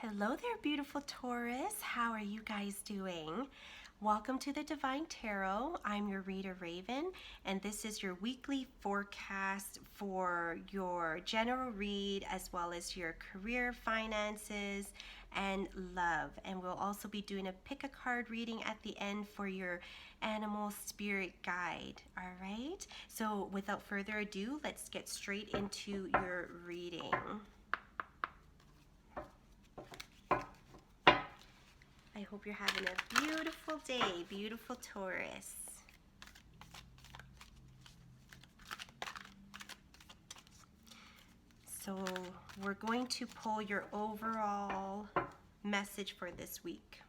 Hello there, beautiful Taurus. How are you guys doing? Welcome to the Divine Tarot. I'm your reader, Raven, and this is your weekly forecast for your general read as well as your career, finances, and love. And we'll also be doing a pick a card reading at the end for your animal spirit guide. All right. So without further ado, let's get straight into your reading. I hope you're having a beautiful day, beautiful Taurus. So we're going to pull your overall message for this week.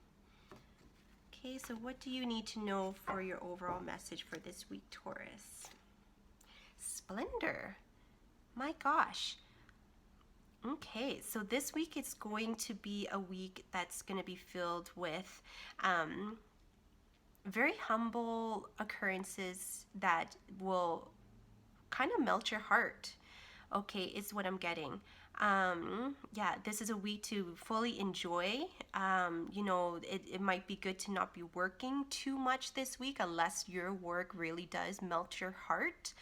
Okay, so what do you need to know for your overall message for this week, Taurus? Splendor. My gosh. Okay, so this week it's going to be a week that's going to be filled with very humble occurrences that will kind of melt your heart. Okay, is what I'm getting. Yeah, this is a week to fully enjoy. It might be good to not be working too much this week unless your work really does melt your heart.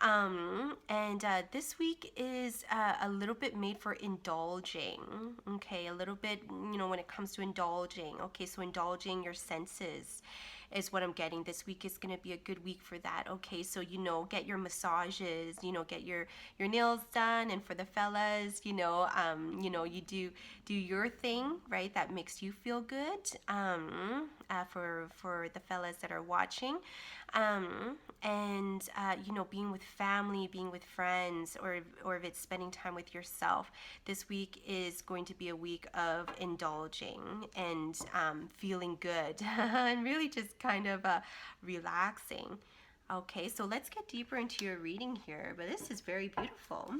And this week is a little bit made for indulging. Okay, a little bit, when it comes to indulging. Okay, so indulging your senses is what I'm getting. This week is going to be a good week for that. Okay, so get your massages, get your nails done, and for the fellas, you do your thing, right? That makes you feel good. For the fellas that are watching, and being with family, being with friends, or if it's spending time with yourself, this week is going to be a week of indulging and feeling good and really just kind of relaxing. Okay, so let's get deeper into your reading here, but this is very beautiful.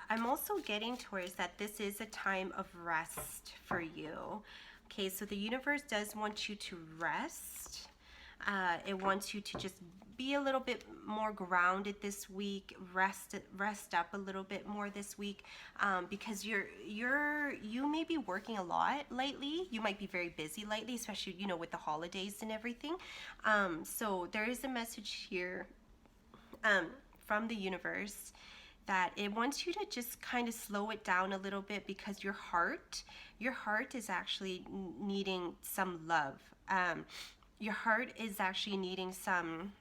I'm also getting towards that this is a time of rest for you. Okay, so the universe does want you to rest. It wants you to just be a little bit more grounded this week. Rest up a little bit more this week, because you may be working a lot lately. You might be very busy lately, especially with the holidays and everything. So there is a message here from the universe that it wants you to just kind of slow it down a little bit, because your heart is actually needing some love. Your heart is actually needing some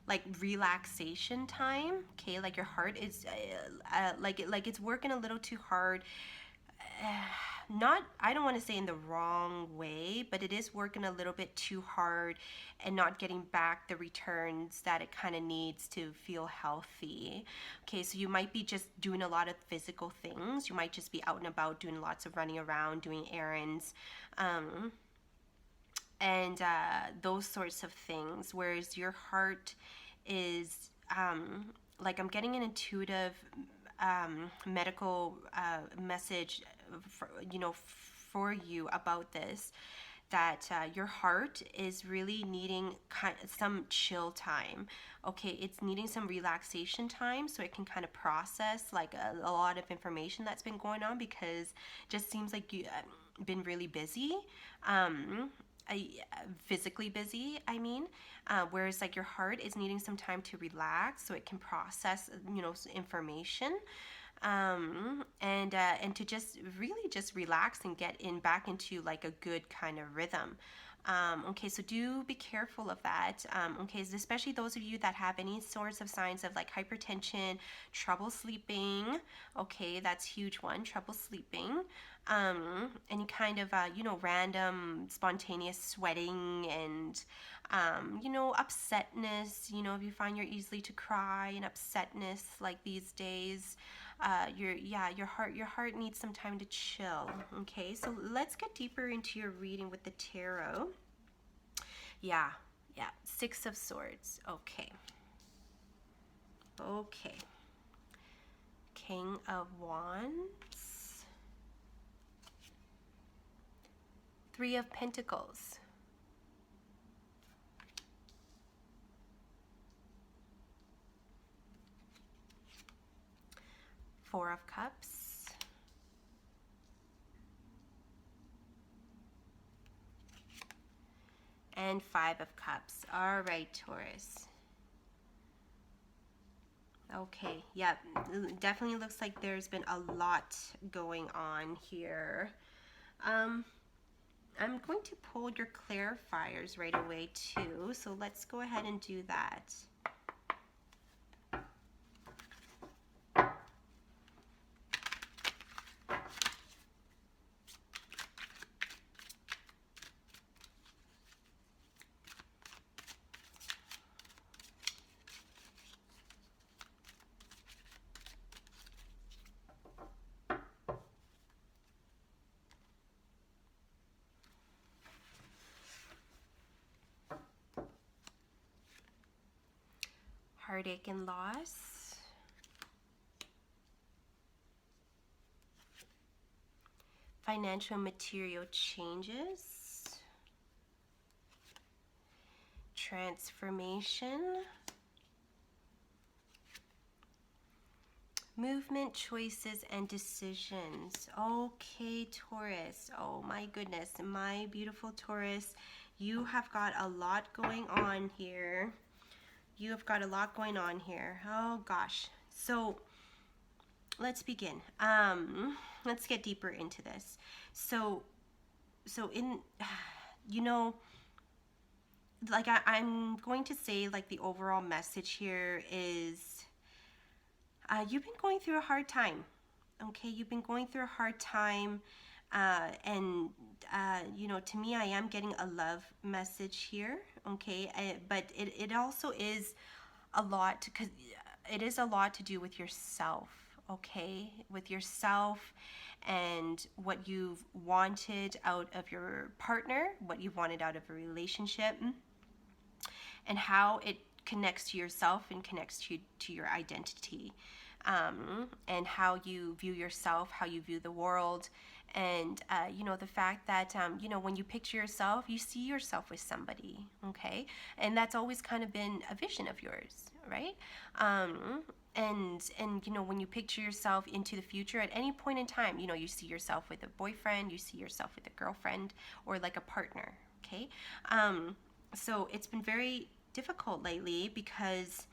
like relaxation time. Okay, like your heart is like it's working a little too hard. Not, I don't want to say in the wrong way, but it is working a little bit too hard and not getting back the returns that it kind of needs to feel healthy. Okay, so you might be just doing a lot of physical things. You might just be out and about doing lots of running around, doing errands, and those sorts of things, whereas your heart is like, I'm getting an intuitive medical message for you about this, that your heart is really needing some chill time. Okay, it's needing some relaxation time so it can kind of process like a lot of information that's been going on, because it just seems like you've been really busy, physically busy, I mean, whereas like your heart is needing some time to relax so it can process information, and to just really just relax and get back into like a good kind of rhythm. Okay, so do be careful of that. Okay, especially those of you that have any sorts of signs of like hypertension, trouble sleeping. Okay, that's huge one, trouble sleeping. Any kind of random spontaneous sweating and upsetness. If you find you're easily to cry and upsetness like these days, your heart needs some time to chill. Okay, so let's get deeper into your reading with the tarot. Yeah, Six of Swords. Okay. Okay. King of Wands. Three of Pentacles. Four of Cups. And Five of Cups. All right, Taurus. Okay, yep. Definitely looks like there's been a lot going on here. I'm going to pull your clarifiers right away too, so let's go ahead and do that. Heartache and loss. Financial material changes. Transformation. Movement, choices, and decisions. Okay, Taurus. Oh my goodness. My beautiful Taurus, you have got a lot going on here. You have got a lot going on here. Oh gosh. So let's begin. Let's get deeper into this. So in, you know, like I'm going to say like the overall message here is you've been going through a hard time. Okay, you've been going through a hard time. And you know, to me, I am getting a love message here. Okay, but it also is a lot because it is a lot to do with yourself. Okay, with yourself and what you've wanted out of your partner, what you've wanted out of a relationship, and how it connects to yourself and connects to your identity, and how you view yourself, how you view the world, and you know, the fact that you know, when you picture yourself, you see yourself with somebody, okay, and that's always kind of been a vision of yours, right? And you know, when you picture yourself into the future at any point in time, you know, you see yourself with a boyfriend, you see yourself with a girlfriend, or like a partner, okay. So it's been very difficult lately because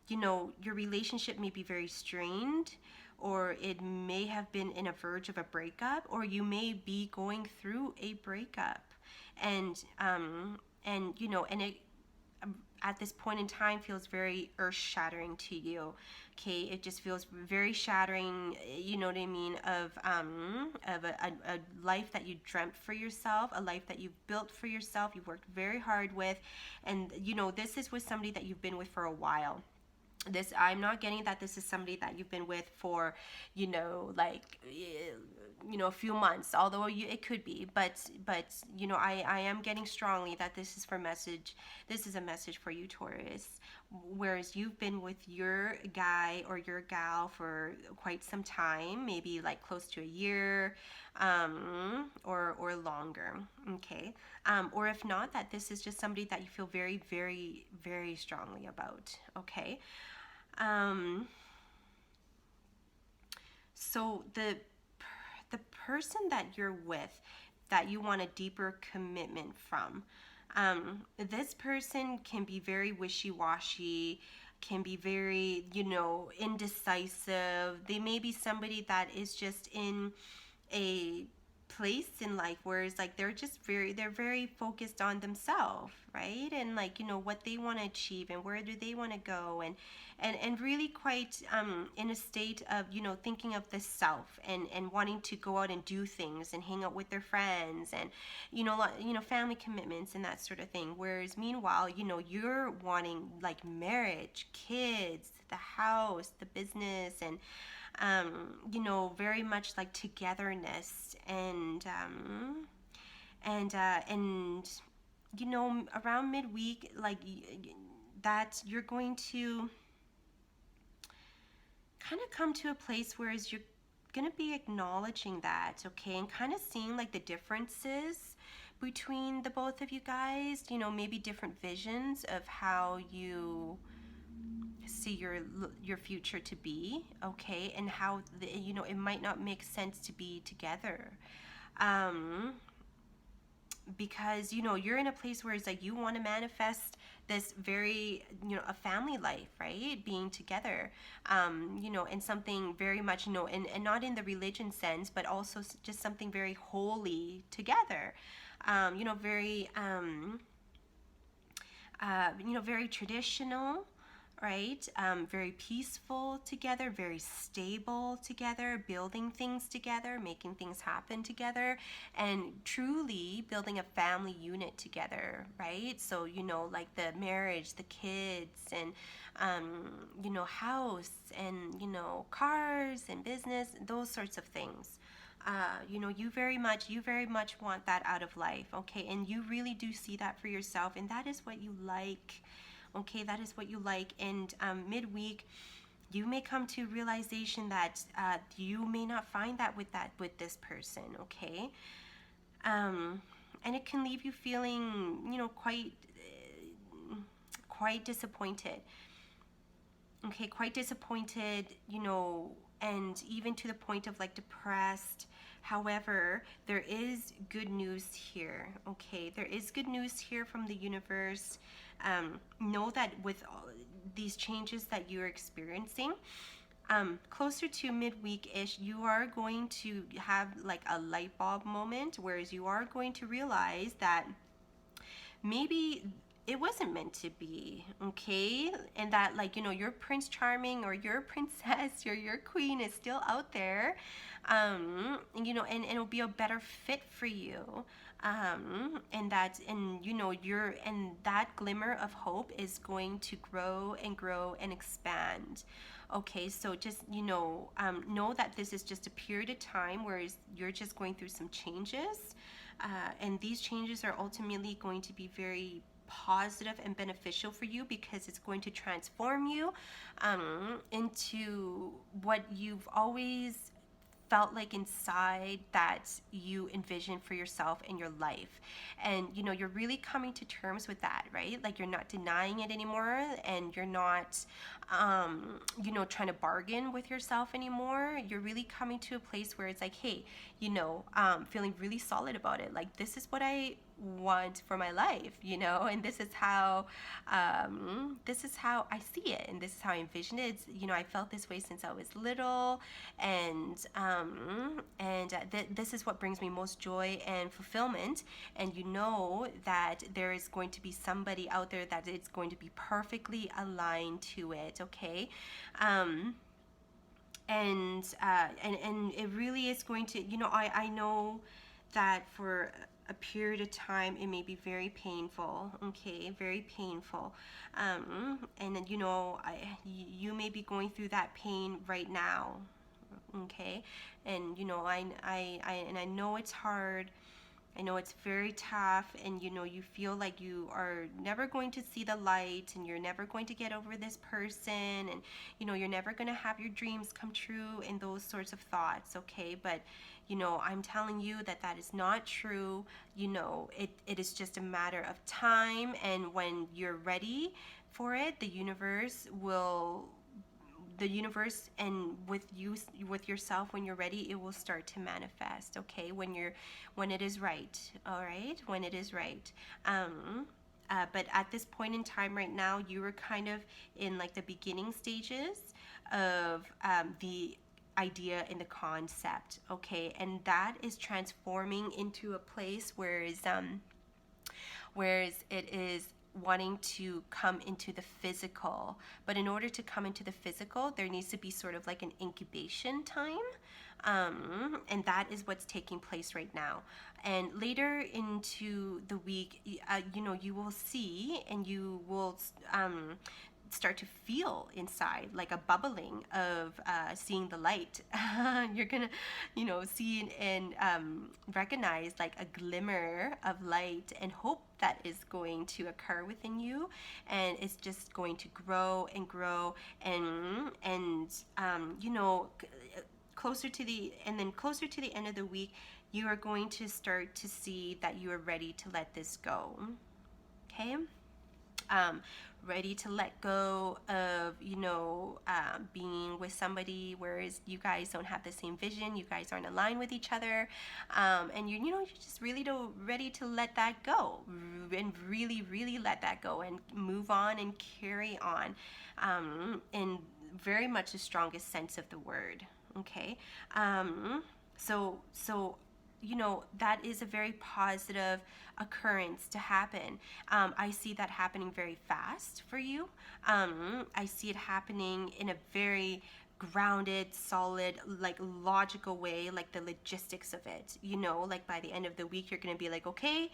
you know, your relationship may be very strained, or it may have been in a verge of a breakup, or you may be going through a breakup, and you know, and it at this point in time feels very earth shattering to you. Okay, it just feels very shattering, you know what I mean, of a life that you dreamt for yourself, a life that you've built for yourself, you've worked very hard with, and you know, this is with somebody that you've been with for a while. This, I'm not getting that this is somebody that you've been with for, you know, like you know, a few months, although it could be, but you know, I am getting strongly that this is for message, this is a message for you, Taurus, whereas you've been with your guy or your gal for quite some time, maybe like close to a year, or longer, okay, or if not, that this is just somebody that you feel very, very, very strongly about, okay. um, so the person that you're with, that you want a deeper commitment from, this person can be very wishy-washy, can be very, you know, indecisive. They may be somebody that is just in a place in life where it's like they're very focused on themselves, right, and like, you know, what they want to achieve and where do they want to go, and really quite in a state of, you know, thinking of the self, and wanting to go out and do things and hang out with their friends, and you know, family commitments and that sort of thing, whereas meanwhile, you know, you're wanting like marriage, kids, the house, the business, and you know, very much like togetherness, and you know, around midweek, like that you're going to kind of come to a place where you're going to be acknowledging that, okay, and kind of seeing like the differences between the both of you guys, maybe different visions of how you see your future to be, okay, and how it might not make sense to be together. um because you're in a place where it's like you want to manifest this very a family life, right, being together, and something very much, and not in the religion sense, but also just something very holy together, very very traditional, right? Very peaceful together, very stable together, building things together, making things happen together, and truly building a family unit together, right? So, like the marriage, the kids, and, house, and, cars and business, those sorts of things. You very much want that out of life, okay? And you really do see that for yourself, and that is what you like, okay? That is what you like. And midweek, you may come to realization that you may not find that with this person, okay? And it can leave you feeling, quite disappointed, okay, quite disappointed, and even to the point of like depressed. However, there is good news here, okay? There is good news here from the universe. Know that with all these changes that you're experiencing, closer to midweek-ish, you are going to have like a light bulb moment, whereas you are going to realize that maybe it wasn't meant to be, okay? And that, like, your Prince Charming or your princess or your queen is still out there, and it'll be a better fit for you. And that glimmer of hope is going to grow and grow and expand. Okay, so just, know that this is just a period of time where you're just going through some changes, and these changes are ultimately going to be very positive and beneficial for you, because it's going to transform you into what you've always felt like inside that you envision for yourself in your life. And you're really coming to terms with that, right? Like, you're not denying it anymore, and you're not trying to bargain with yourself anymore. You're really coming to a place where it's like, hey, feeling really solid about it. Like, this is what I want for my life, and this is how I see it, and this is how I envision it. I felt this way since I was little, and this is what brings me most joy and fulfillment. And that there is going to be somebody out there that is going to be perfectly aligned to it, okay? And it really is going to, I know that for a period of time it may be very painful, okay, very painful, and then you may be going through that pain right now, okay? And I know it's hard. I know it's very tough, and you feel like you are never going to see the light, and you're never going to get over this person, and you're never going to have your dreams come true, and those sorts of thoughts, okay? But I'm telling you that that is not true. It is just a matter of time, and when you're ready for it, and with yourself, when you're ready, it will start to manifest, okay? When it is right, all right, when it is right. But at this point in time right now, you are kind of in like the beginning stages of the idea and the concept, okay? And that is transforming into a place whereas it is wanting to come into the physical. But in order to come into the physical, there needs to be sort of like an incubation time. And that is what's taking place right now. And later into the week, you will see, and you will start to feel inside, like a bubbling of seeing the light. You're gonna, see and recognize like a glimmer of light and hope that is going to occur within you, and it's just going to grow and grow, and closer to the end of the week, you are going to start to see that you are ready to let this go. Okay. um, Ready to let go of being with somebody whereas you guys don't have the same vision, you guys aren't aligned with each other, and you're just really ready to let that go, and really let that go and move on and carry on, in very much the strongest sense of the word. Okay. So that is a very positive occurrence to happen. I see that happening very fast for you. I see it happening in a very grounded, solid, like logical way, like the logistics of it. Like by the end of the week, you're going to be like, okay,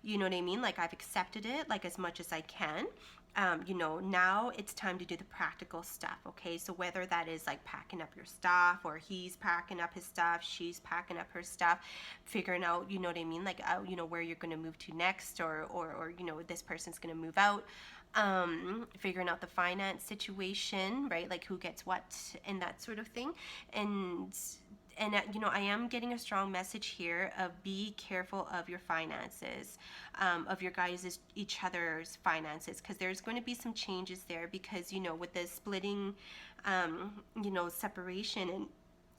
you know what I mean? Like I've accepted it like as much as I can. Now it's time to do the practical stuff. Okay, so whether that is like packing up your stuff, or he's packing up his stuff, she's packing up her stuff, figuring out, you know what I mean, like where you're going to move to next, or this person's going to move out, figuring out the finance situation, right? Like who gets what and that sort of thing, and I am getting a strong message here of be careful of your finances, of your guys' each other's finances, because there's going to be some changes there, because with the splitting, separation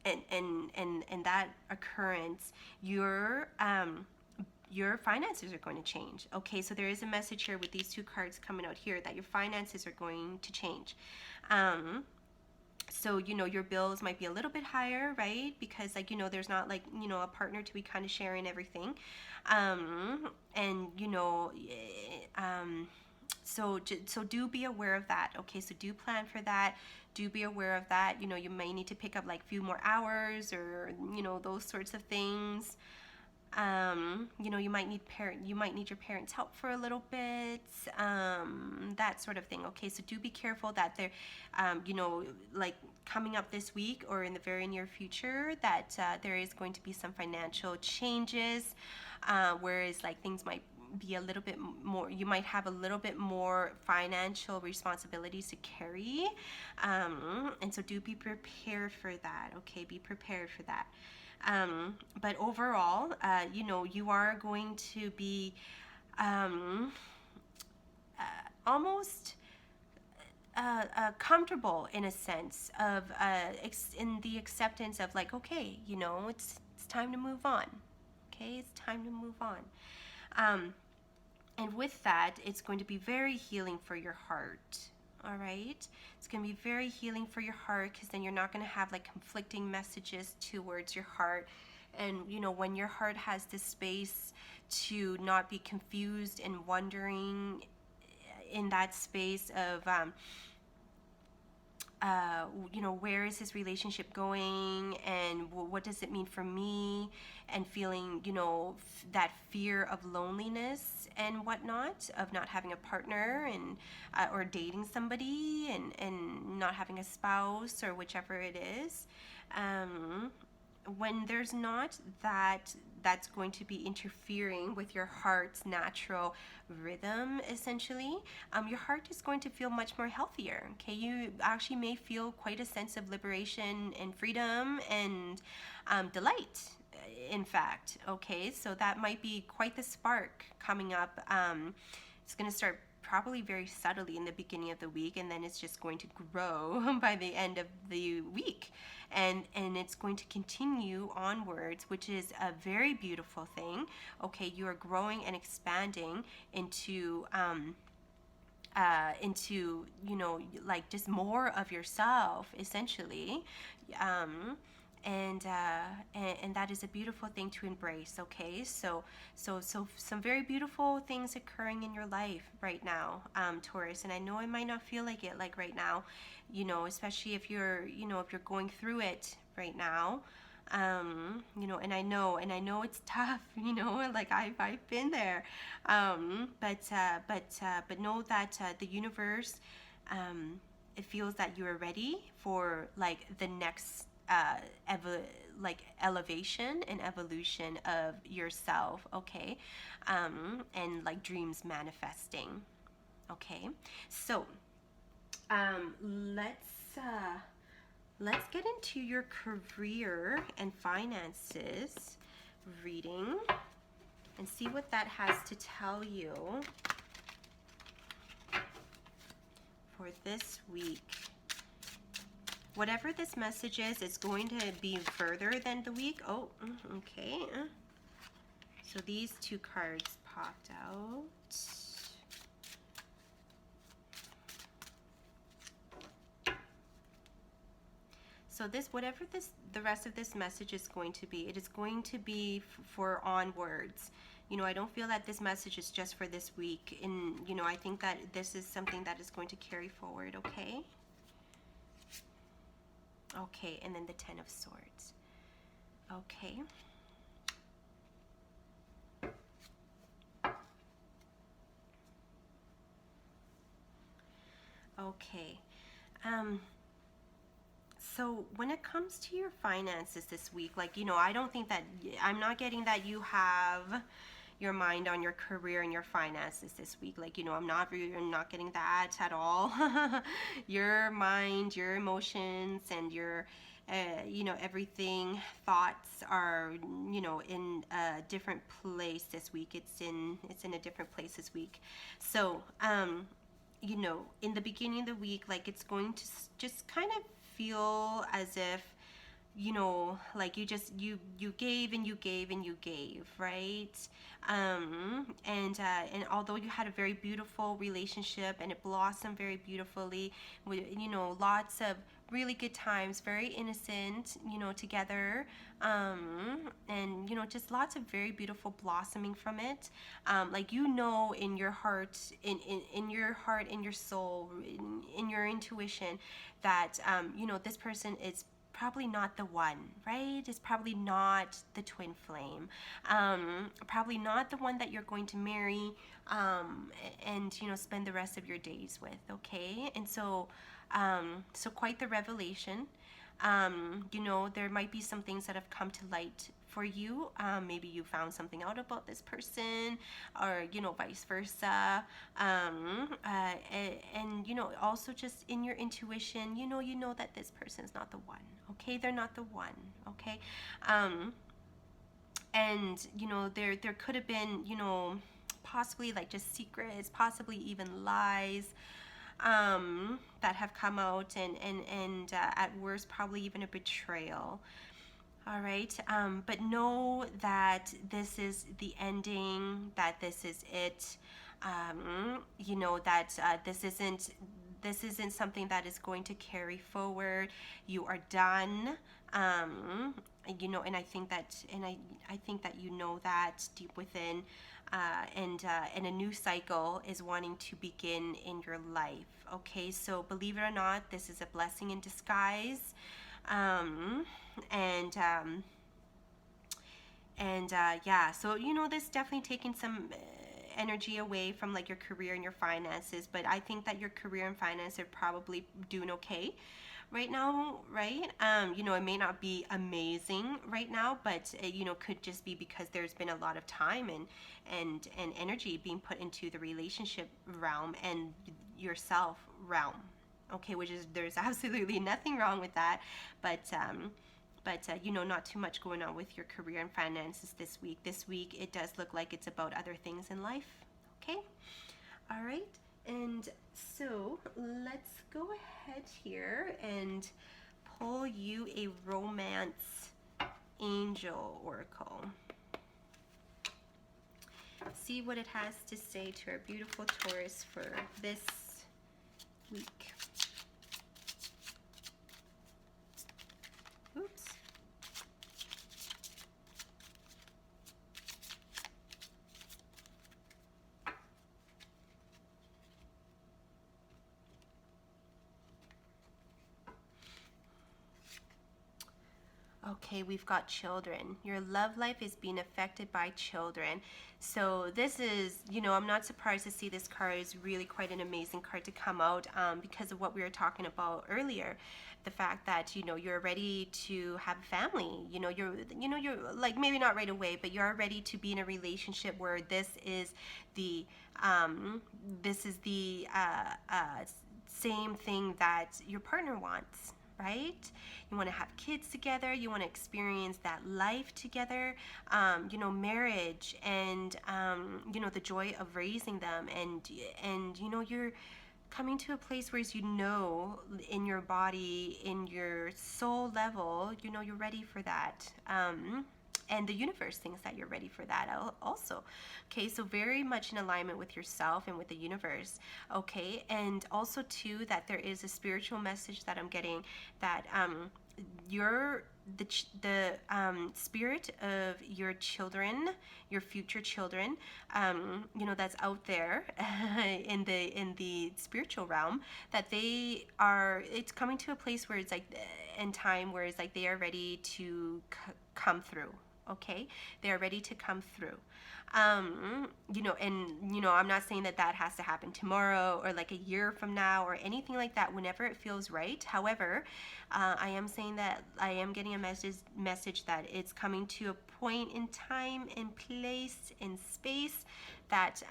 and that occurrence, your finances are going to change. Okay, so there is a message here with these two cards coming out here that your finances are going to change. So your bills might be a little bit higher, right? Because there's not like a partner to be kind of sharing everything, and so do be aware of that. Okay, so do plan for that. Do be aware of that. You may need to pick up like a few more hours, or those sorts of things. You might need your parents' help for a little bit, that sort of thing. Okay, so do be careful that there, like coming up this week or in the very near future, that there is going to be some financial changes, whereas like things might be a little bit more, you might have a little bit more financial responsibilities to carry, and so do be prepared for that. Okay, be prepared for that. But overall, you are going to be almost comfortable in a sense of in the acceptance of like, okay, it's time to move on. Okay, it's time to move on. And with that, it's going to be very healing for your heart. All right, it's going to be very healing for your heart, because then you're not going to have like conflicting messages towards your heart. And when your heart has this space to not be confused and wondering in that space of where is this relationship going, and what does it mean for me, and feeling, that fear of loneliness and whatnot, of not having a partner, and or dating somebody, and not having a spouse, or whichever it is. When there's not that's going to be interfering with your heart's natural rhythm, essentially, your heart is going to feel much more healthier. Okay, you actually may feel quite a sense of liberation and freedom and delight, in fact. Okay, so that might be quite the spark coming up. It's going to start probably very subtly in the beginning of the week, and then it's just going to grow by the end of the week, and it's going to continue onwards, which is a very beautiful thing. Okay, you are growing and expanding into like just more of yourself, essentially. And that is a beautiful thing to embrace. Okay, so some very beautiful things occurring in your life right now, Taurus. And I know it might not feel like it, like right now, especially if you're going through it right now. And I know it's tough, like I've been there, but know that the universe it feels that you are ready for like the next elevation and evolution of yourself, okay? And like dreams manifesting, okay? So let's get into your career and finances reading and see what that has to tell you for this week. Whatever this message is, it's going to be further than the week. Oh, okay. So these two cards popped out. So this, whatever this, the rest of this message is going to be, it is going to be for onwards. You know, I don't feel that this message is just for this week. And, you know, I think that this is something that is going to carry forward, okay? Okay, and then the Ten of Swords. Okay. Okay. So when it comes to your finances this week, like, you know, I don't think that, I'm not getting that you have your mind on your career and your finances this week. Like, you know, I'm not getting that at all. Your mind, your emotions, and your, you know, everything, thoughts are, you know, in a different place this week. It's in a different place this week. So, you know, in the beginning of the week, like it's going to just kind of feel as if, you know, like you gave and you gave and you gave, right? And although you had a very beautiful relationship and it blossomed very beautifully, with, you know, lots of really good times, very innocent, you know, together, and you know, just lots of very beautiful blossoming from it. Like, you know, in your heart, in your heart, in your soul, in your intuition, that you know, this person is probably not the one, right? It's probably not the twin flame, probably not the one that you're going to marry, and you know, spend the rest of your days with, okay? And so so quite the revelation. You know, there might be some things that have come to light for you. Maybe you found something out about this person, or you know, vice versa. And you know, also just in your intuition, you know that this person's not the one. Okay, they're not the one. Okay, and you know, there could have been, you know, possibly like just secrets, possibly even lies, that have come out, and at worst probably even a betrayal. All right, but know that this is the ending, that this is it. You know that this isn't something that is going to carry forward. You are done. You know, and I think that, I think that you know that deep within, and a new cycle is wanting to begin in your life. Okay, so believe it or not, this is a blessing in disguise. And yeah, so you know, this definitely taking some energy away from like your career and your finances, but I think that your career and finance are probably doing okay right now, right? You know, it may not be amazing right now, but it, you know, could just be because there's been a lot of time and energy being put into the relationship realm and yourself realm. Okay, which is, there's absolutely nothing wrong with that, but you know, not too much going on with your career and finances this week. This week, it does look like it's about other things in life. Okay, all right. And so let's go ahead here and pull you a romance angel oracle. See what it has to say to our beautiful Taurus for this week. Oops. Okay, we've got children. Your love life is being affected by children. So this is, I'm not surprised to see this card is really quite an amazing card to come out, because of what we were talking about earlier. The fact that, you're ready to have a family. You're like, maybe not right away, but you're ready to be in a relationship where the this is the same thing that your partner wants, right? You want to have kids together. You want to experience that life together, marriage, and the joy of raising them, and you're coming to a place where in your body, in your soul level, you're ready for that. And the universe thinks that you're ready for that also. Okay, so very much in alignment with yourself and with the universe. Okay, and also too that there is a spiritual message that I'm getting, that you're the spirit of your children, your future children, that's out there in the spiritual realm, that it's coming to a place where it's like, in time where it's like they are ready to come through. Okay, they are ready to come through. And I'm not saying that has to happen tomorrow or like a year from now or anything like that, whenever it feels right. However, I am saying that I am getting a message that it's coming to a point in time, in place, in space, that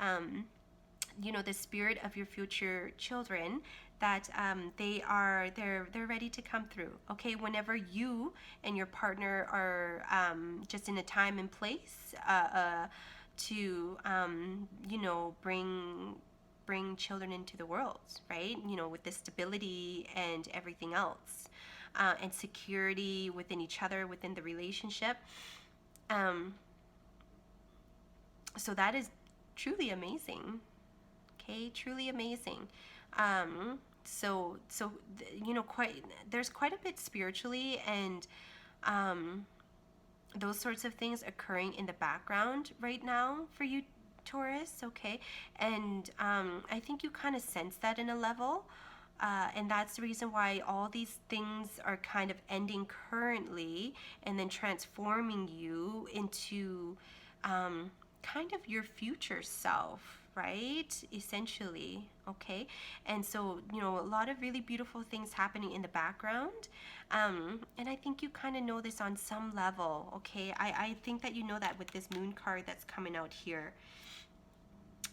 the spirit of your future children, that they're ready to come through. Okay, whenever you and your partner are just in a time and place to bring children into the world, right? With the stability and everything else, and security within each other, within the relationship. So that is truly amazing. Okay, truly amazing. So there's quite a bit spiritually and those sorts of things occurring in the background right now for you, Taurus. Okay, and I think you kind of sense that in a level. And that's the reason why all these things are kind of ending currently and then transforming you into kind of your future self, right? Essentially, okay? And so, a lot of really beautiful things happening in the background. And I think you kind of know this on some level, okay? I think that you know that with this moon card that's coming out here.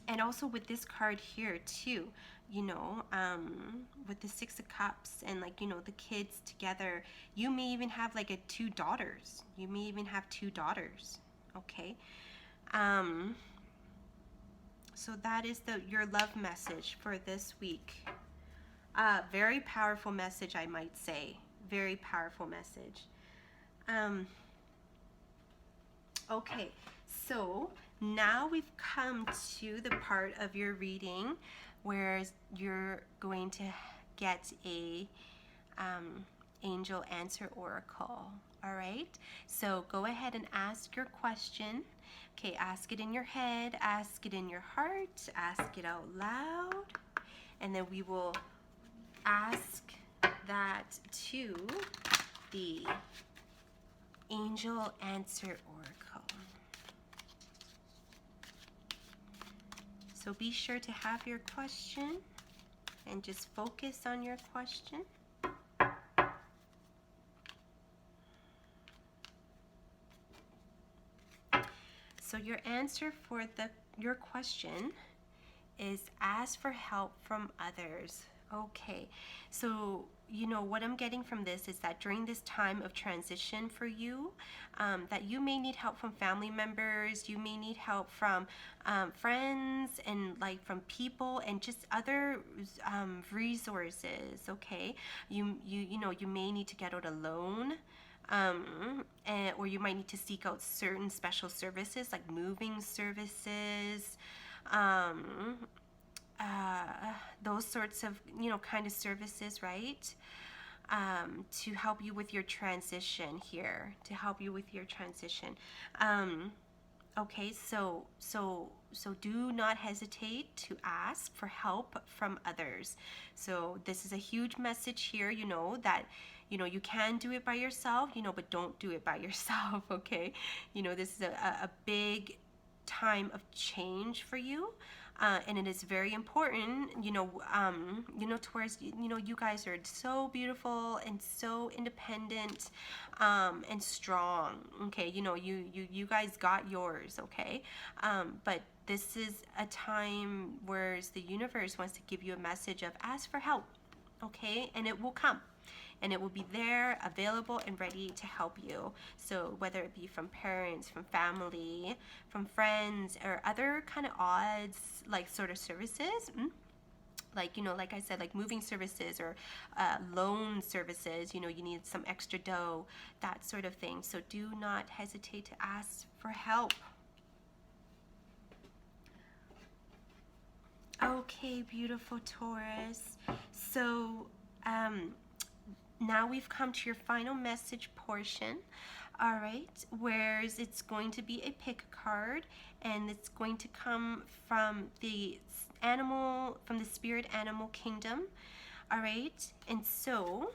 And also with this card here too, with the Six of Cups and the kids together, you may even have like two daughters. You may even have two daughters, okay? So that is your love message for this week. Very powerful message, I might say. Very powerful message. Okay, so now we've come to the part of your reading where you're going to get a angel answer oracle. All right, so go ahead and ask your question. Okay, ask it in your head, ask it in your heart, ask it out loud, and then we will ask that to the angel answer oracle. So be sure to have your question and just focus on your question. So your answer for your question is ask for help from others. Okay, so what I'm getting from this is that during this time of transition for you, that you may need help from family members, you may need help from friends and from people and just other resources. Okay, you may need to get out a loan. Or you might need to seek out certain special services like moving services, those sorts of kind of services, right? To help you with your transition here, to help you with your transition. Okay, so do not hesitate to ask for help from others. So this is a huge message here, that you can do it by yourself, but don't do it by yourself, okay? This is a big time of change for you. And it is very important, Taurus, you guys are so beautiful and so independent, and strong. Okay, you guys got yours. Okay, but this is a time where the universe wants to give you a message of ask for help. Okay, and it will come, and it will be there, available and ready to help you. So whether it be from parents, from family, from friends, or other kind of odds like sort of services, like like I said, like moving services or loan services, you need some extra dough, that sort of thing. So do not hesitate to ask for help. Okay, beautiful Taurus. So now we've come to your final message portion. All right, whereas it's going to be a pick card, and it's going to come from the spirit animal kingdom. All right, and so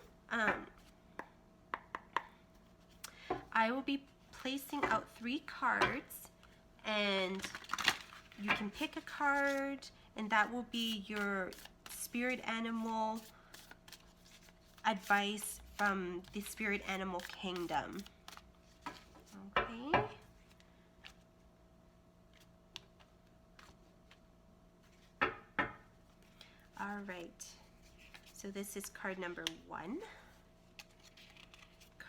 I will be placing out 3 cards, and you can pick a card, and that will be your spirit animal advice from the spirit animal kingdom. Okay. All right. So this is card number 1,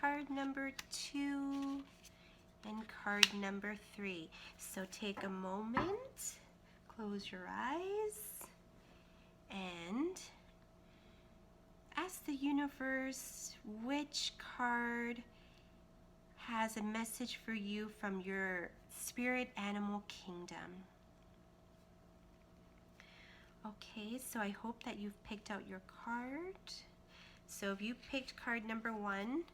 card number 2, and card number 3. So take a moment, close your eyes, and ask the universe which card has a message for you from your spirit animal kingdom. Okay, so I hope that you've picked out your card. So if you picked card number 1,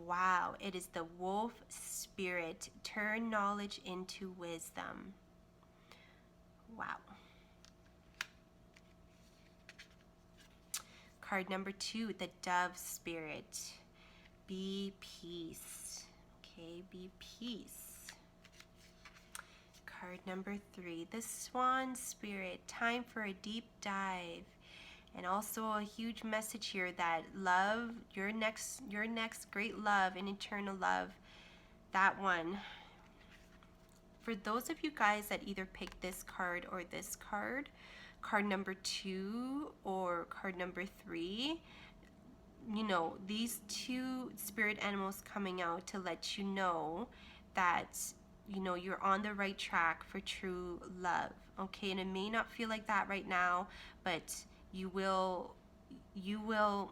wow, it is the wolf spirit. Turn knowledge into wisdom. Wow. Card number 2, the dove spirit. Be peace. Okay, be peace. Card number 3, the swan spirit. Time for a deep dive. And also a huge message here that love, your next great love and eternal love, that one. For those of you guys that either picked this card or this card, card number 2 or card number 3, these 2 spirit animals coming out to let you know that you're on the right track for true love. Okay, and it may not feel like that right now, but you will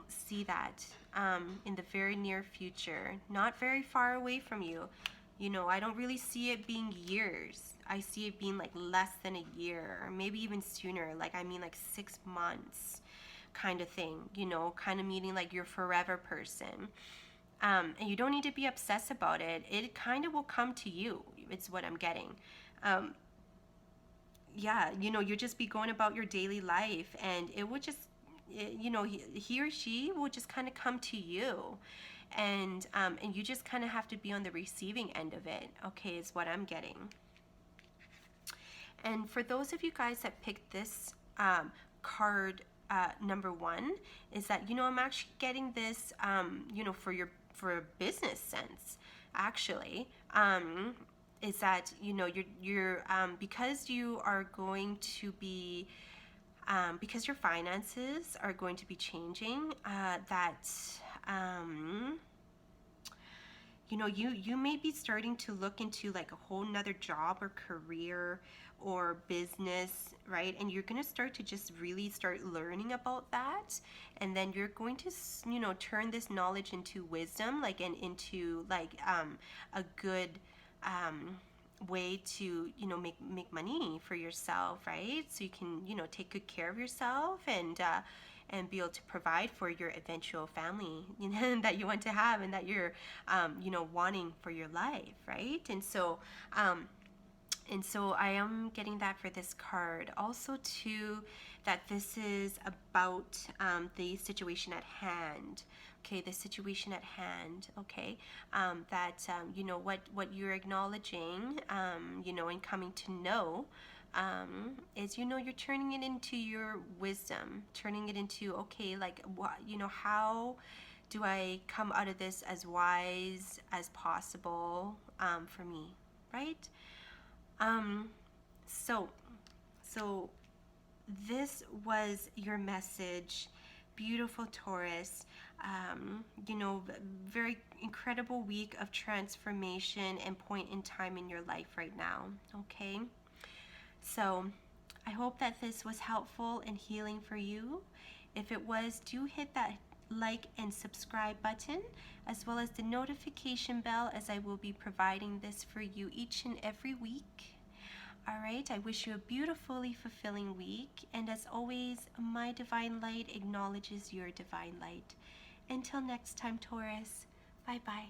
see that in the very near future, not very far away from you. I don't really see it being years. I see it being like less than a year, or maybe even sooner, like 6 months kind of thing, kind of meaning like your forever person. And you don't need to be obsessed about it. It kind of will come to you. It's what I'm getting. Yeah, you'll just be going about your daily life, and it will just, he or she will just kind of come to you, and you just kind of have to be on the receiving end of it. Okay, is what I'm getting. And for those of you guys that picked this card number 1, is that I'm actually getting this for a business sense, actually. Is that you're because you are going to be because your finances are going to be changing, that you may be starting to look into like a whole nother job or career or business, right? And you're going to start to just really start learning about that, and then you're going to turn this knowledge into wisdom, like, and into like a good way to make money for yourself, right? So you can take good care of yourself, and be able to provide for your eventual family that you want to have, and that you're wanting for your life, right? And so And so I am getting that for this card. Also, too, that this is about the situation at hand. Okay, the situation at hand. Okay, you know what you're acknowledging. You know, and coming to know. Is, you know, you're turning it into your wisdom, turning it into, okay, like what, you know, how do I come out of this as wise as possible for me, right? Um, so, so this was your message, beautiful Taurus. You know, very incredible week of transformation and point in time in your life right now. Okay, so I hope that this was helpful and healing for you. If it was, do hit that like and subscribe button, as well as the notification bell, as I will be providing this for you each and every week. All right, I wish you a beautifully fulfilling week, and as always, my divine light acknowledges your divine light. Until next time, Taurus, bye bye.